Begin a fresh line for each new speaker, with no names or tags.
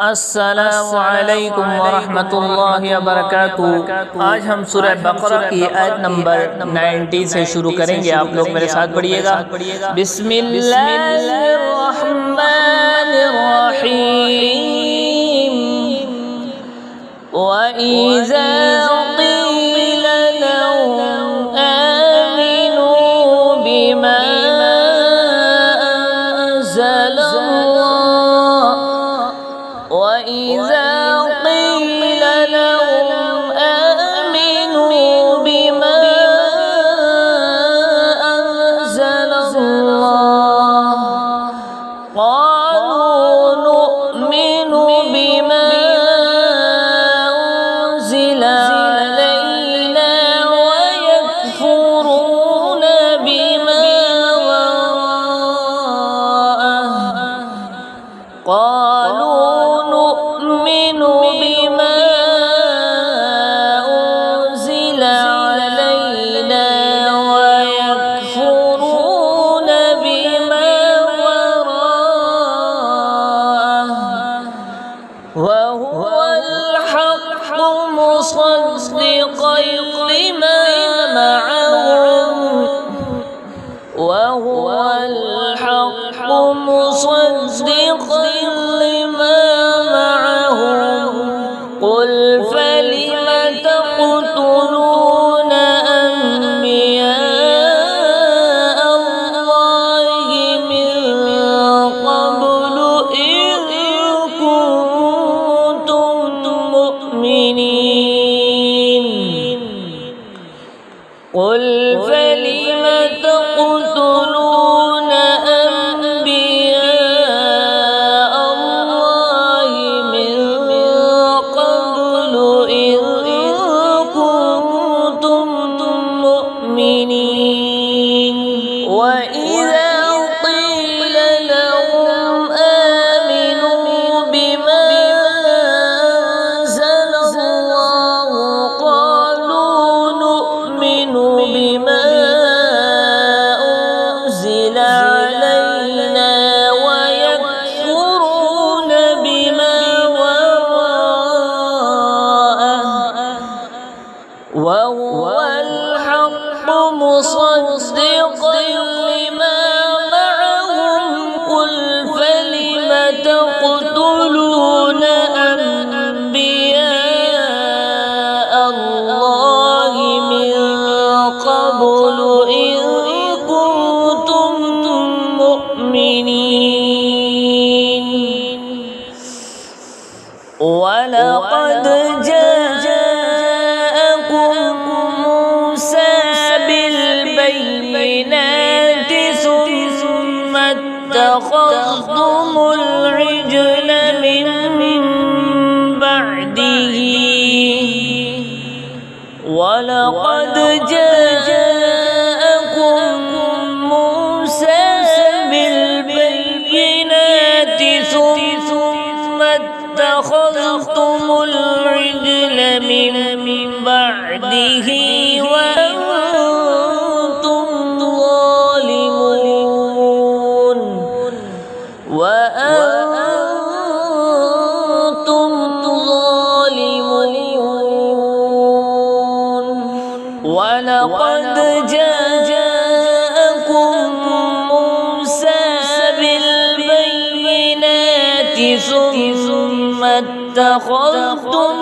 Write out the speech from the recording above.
अस्सलामु अलैकुम वरहमतुल्लाहि वबरकातुहू। आज हम सूरह बकरा की आयत नंबर 90 से शुरू करेंगे। आप लोग मेरे साथ पढ़िएगा। बिस्मिल्लाहिर्रहमानिर्रहीम। वइज़ा क़ील लहुम आमिनू बिमा अंज़लल्लाह वइज़ा क़ील लहुम आमिनू बिमा अंज़लल्लाह क़ालू नु'मिनु बिमा उन्ज़िला अलैना वयकफ़ुरून बिमा वराअहु क़ालू नु'मिनु बिमा उन्ज़िला अलैना वयकफ़ुरून बिमा वराअहु वहुवल हक़्क़ु मुصدقا लिमा मअहुम वहुवल हक़्क़ु मुصدقا लिमा मअहुम क़ुल फलिम तक़तलून अंबिया अल्लाहि मिन क़ब्लु इज़ कुंतुम मुअ्मिनीन क़ुल फलिम तक़तलून अंबिया अल्लाहि मिन क़ब्लु इज़ कुंतुम मुअ्मिनीन वइज़ा क़ील लहुम आमिनू बिमा अंज़लल्लाह क़ालू नु'मिनु बिमा उन्ज़िला अलैना वयकफ़ुरून बिमा वराअहु वहुवल हक़्क़ु मुصدقا लिमा मअहुम क़ुल फलिम तक़तलून अंबिया अल्लाहि मिन क़ब्लु इज़ कुंतुम मुअ्मिनीन वलक़द जाअकुम मूसा बिलबय्यिनाति ثم اتخذتم العجل من بعده ولقد جاءكم موسى بالبينات ثم اتخذتم العجل من بعده وأنتم ظالمون ولقد جاءكم موسى بالبينات ثم اتخذتم